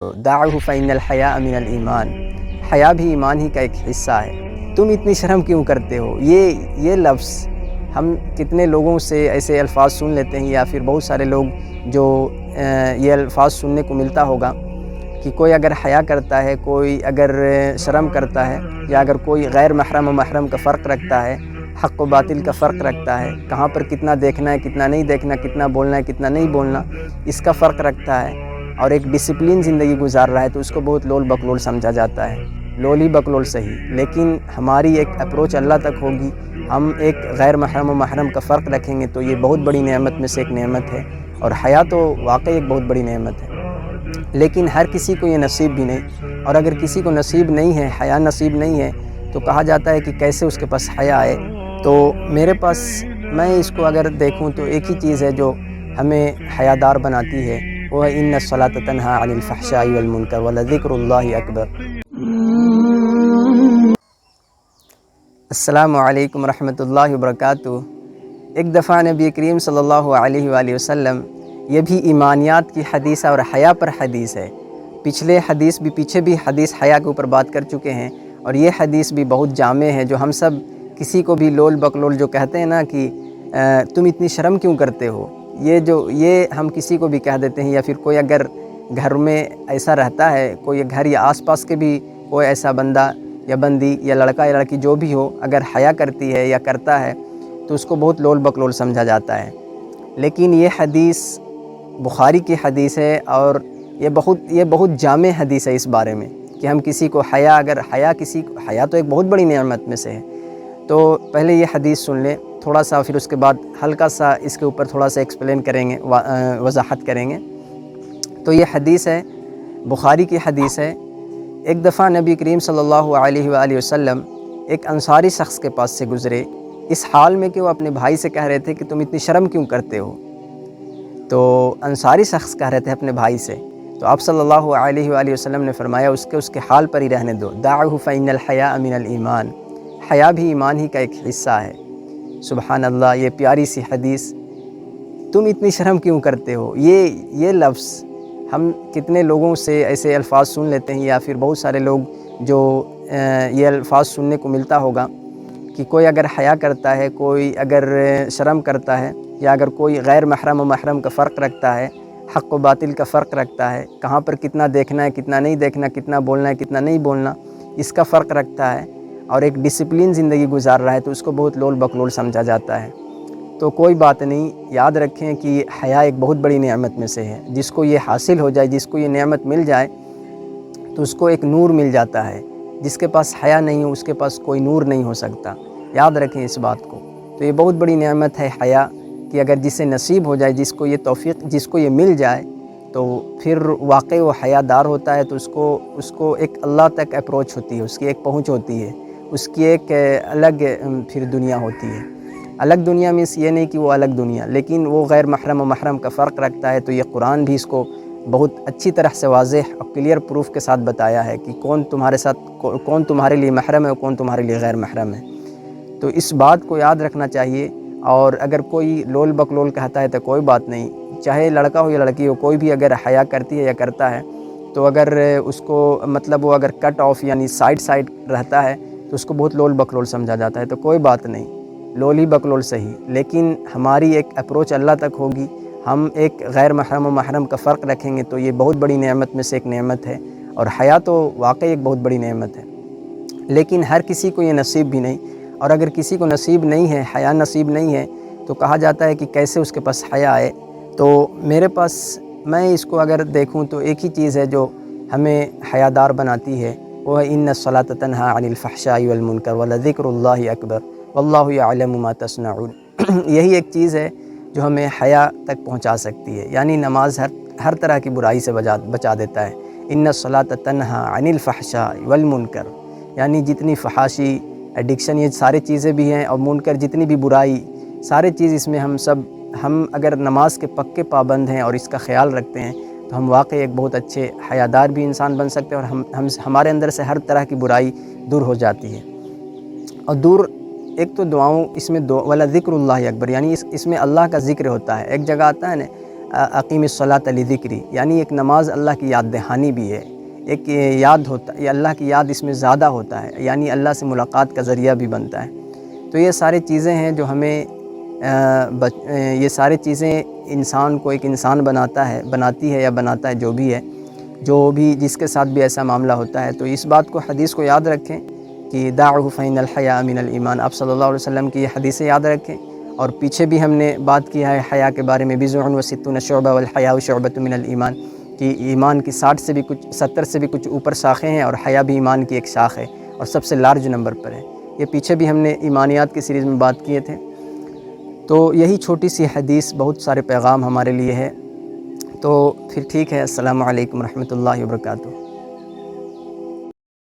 دعہ فإن الحیاء من الایمان، حیا بھی ایمان ہی کا ایک حصہ ہے۔ تم اتنی شرم کیوں کرتے ہو؟ یہ لفظ ہم کتنے لوگوں سے ایسے الفاظ سن لیتے ہیں، یا پھر بہت سارے لوگ جو یہ الفاظ سننے کو ملتا ہوگا کہ کوئی اگر حیا کرتا ہے، کوئی اگر شرم کرتا ہے، یا اگر کوئی غیر محرم و محرم کا فرق رکھتا ہے، حق و باطل کا فرق رکھتا ہے، کہاں پر کتنا دیکھنا ہے کتنا نہیں دیکھنا، کتنا بولنا ہے کتنا نہیں بولنا، اس کا فرق رکھتا ہے، اور ایک ڈسپلن زندگی گزار رہا ہے، تو اس کو بہت لول بکلول سمجھا جاتا ہے۔ لولی بکلول صحیح، لیکن ہماری ایک اپروچ اللہ تک ہوگی، ہم ایک غیر محرم و محرم کا فرق رکھیں گے، تو یہ بہت بڑی نعمت میں سے ایک نعمت ہے، اور حیا تو واقعی ایک بہت بڑی نعمت ہے۔ لیکن ہر کسی کو یہ نصیب بھی نہیں، اور اگر کسی کو نصیب نہیں ہے، حیا نصیب نہیں ہے، تو کہا جاتا ہے کہ کیسے اس کے پاس حیا آئے۔ تو میرے پاس، میں اس کو اگر دیکھوں تو ایک ہی چیز ہے جو ہمیں حیادار بناتی ہے، وہ ہے ان الصلاۃ تنہی عن الفحشاء والمنکر ولذکر اللہ اکبر۔ السلام علیکم ورحمۃ اللہ وبرکاتہ۔ ایک دفعہ نبی کریم صلی اللہ علیہ وآلہ وسلم، یہ بھی ایمانیات کی حدیث اور حیا پر حدیث ہے، پیچھے بھی حدیث حیا کے اوپر بات کر چکے ہیں، اور یہ حدیث بھی بہت جامع ہے، جو ہم سب کسی کو بھی لول بکلول جو کہتے ہیں نا کہ تم اتنی شرم کیوں کرتے ہو، یہ ہم کسی کو بھی کہہ دیتے ہیں، یا پھر کوئی اگر گھر میں ایسا رہتا ہے، کوئی گھر یا آس پاس کے بھی کوئی ایسا بندہ یا بندی یا لڑکا یا لڑکی جو بھی ہو، اگر حیا کرتی ہے یا کرتا ہے، تو اس کو بہت لول بکلول سمجھا جاتا ہے۔ لیکن یہ حدیث بخاری کی حدیث ہے، اور یہ بہت جامع حدیث ہے اس بارے میں کہ ہم کسی کو حیا تو ایک بہت بڑی نعمت میں سے ہے۔ تو پہلے یہ حدیث سن لیں تھوڑا سا، پھر اس کے بعد ہلکا سا اس کے اوپر تھوڑا سا ایکسپلین کریں گے، وضاحت کریں گے۔ تو یہ حدیث ہے، بخاری کی حدیث ہے۔ ایک دفعہ نبی کریم صلی اللہ علیہ وآلہ وسلم ایک انصاری شخص کے پاس سے گزرے، اس حال میں کہ وہ اپنے بھائی سے کہہ رہے تھے کہ تم اتنی شرم کیوں کرتے ہو۔ تو انصاری شخص کہہ رہے تھے اپنے بھائی سے، تو آپ صلی اللہ علیہ وآلہ وسلم نے فرمایا اس کے حال پر ہی رہنے دو، دعہ فإن الحیاء من الایمان، حیا بھی ایمان ہی کا ایک حصہ ہے۔ سبحان اللہ، یہ پیاری سی حدیث، تم اتنی شرم کیوں کرتے ہو، یہ لفظ ہم کتنے لوگوں سے ایسے الفاظ سن لیتے ہیں، یا پھر بہت سارے لوگ جو یہ الفاظ سننے کو ملتا ہوگا کہ کوئی اگر حیا کرتا ہے، کوئی اگر شرم کرتا ہے، یا اگر کوئی غیر محرم و محرم کا فرق رکھتا ہے، حق و باطل کا فرق رکھتا ہے، کہاں پر کتنا دیکھنا ہے کتنا نہیں دیکھنا، کتنا بولنا ہے کتنا نہیں بولنا، اس کا فرق رکھتا ہے، اور ایک ڈسپلن زندگی گزار رہا ہے، تو اس کو بہت لول بکلول سمجھا جاتا ہے۔ تو کوئی بات نہیں، یاد رکھیں کہ حیا ایک بہت بڑی نعمت میں سے ہے، جس کو یہ حاصل ہو جائے، جس کو یہ نعمت مل جائے، تو اس کو ایک نور مل جاتا ہے۔ جس کے پاس حیا نہیں ہو، اس کے پاس کوئی نور نہیں ہو سکتا، یاد رکھیں اس بات کو۔ تو یہ بہت بڑی نعمت ہے حیا، کہ اگر جسے نصیب ہو جائے، جس کو یہ توفیق، جس کو یہ مل جائے، تو پھر واقعی وہ حیا دار ہوتا ہے، تو اس کو ایک اللہ تک اپروچ ہوتی ہے، اس کی ایک پہنچ ہوتی ہے، اس کی ایک الگ پھر دنیا ہوتی ہے۔ الگ دنیا میں یہ نہیں کہ وہ الگ دنیا، لیکن وہ غیر محرم و محرم کا فرق رکھتا ہے، تو یہ قرآن بھی اس کو بہت اچھی طرح سے واضح اور کلیئر پروف کے ساتھ بتایا ہے کہ کون تمہارے لیے محرم ہے اور کون تمہارے لیے غیر محرم ہے۔ تو اس بات کو یاد رکھنا چاہیے، اور اگر کوئی لول بکلول کہتا ہے تو کوئی بات نہیں، چاہے لڑکا ہو یا لڑکی ہو، کوئی بھی اگر حیا کرتی ہے یا کرتا ہے، تو اگر اس کو مطلب وہ اگر کٹ آف یعنی سائڈ رہتا ہے، تو اس کو بہت لول بکلول سمجھا جاتا ہے، تو کوئی بات نہیں، لولی بکلول صحیح، لیکن ہماری ایک اپروچ اللہ تک ہوگی، ہم ایک غیر محرم و محرم کا فرق رکھیں گے، تو یہ بہت بڑی نعمت میں سے ایک نعمت ہے، اور حیا تو واقعی ایک بہت بڑی نعمت ہے۔ لیکن ہر کسی کو یہ نصیب بھی نہیں، اور اگر کسی کو نصیب نہیں ہے، حیا نصیب نہیں ہے، تو کہا جاتا ہے کہ کیسے اس کے پاس حیا آئے۔ تو میرے پاس، میں اس کو اگر دیکھوں تو ایک ہی چیز ہے جو ہمیں حیادار بناتی ہے، وہ ہے ان الصلاۃ تنہی عن الفحشاء والمنکر ولذکر اللہ اکبر واللہ یعلم ما تصنعون۔ یہی ایک چیز ہے جو ہمیں حیا تک پہنچا سکتی ہے، یعنی نماز ہر طرح کی برائی سے بچا دیتا ہے۔ ان الصلاۃ تنہی عن الفحشاء والمنکر، یعنی جتنی فحاشی، ایڈکشن، یہ سارے چیزیں بھی ہیں، اور منکر جتنی بھی برائی، سارے چیز اس میں ہم اگر نماز کے پکے پابند ہیں اور اس کا خیال رکھتے ہیں، تو ہم واقعی ایک بہت اچھے حیادار بھی انسان بن سکتے ہیں، اور ہمارے اندر سے ہر طرح کی برائی دور ہو جاتی ہے۔ اور ایک تو دعاؤں، اس میں وَلَذِكْرُ اللَّهِ اکبر، یعنی اس میں اللہ کا ذکر ہوتا ہے۔ ایک جگہ آتا ہے نا، اقیم الصلاۃ لذکری، یعنی ایک نماز اللہ کی یاد دہانی بھی ہے، ایک یاد ہوتا ہے، اللہ کی یاد اس میں زیادہ ہوتا ہے، یعنی اللہ سے ملاقات کا ذریعہ بھی بنتا ہے۔ تو یہ ساری چیزیں ہیں جو ہمیں یہ ساری چیزیں انسان کو ایک انسان بناتی ہے یا بناتا ہے، جو بھی جس کے ساتھ بھی ایسا معاملہ ہوتا ہے۔ تو اس بات کو، حدیث کو یاد رکھیں کہ دعہ فإن الحیاء من الایمان، آپ صلی اللہ علیہ وسلم کی یہ حدیثیں یاد رکھیں۔ اور پیچھے بھی ہم نے بات کیا ہے حیا کے بارے میں، بضع وستون شعبہ والحیاء شعبۃ من الایمان، کہ ایمان کی 70 سے بھی کچھ اوپر شاخیں ہیں، اور حیا بھی ایمان کی ایک شاخ ہے اور سب سے لارج نمبر پر ہے۔ یہ پیچھے بھی ہم نے ایمانیات کی سیریز میں بات کیے تھے۔ تو یہی چھوٹی سی حدیث بہت سارے پیغام ہمارے لیے ہے۔ تو پھر ٹھیک ہے، السلام علیکم ورحمۃ اللہ وبرکاتہ۔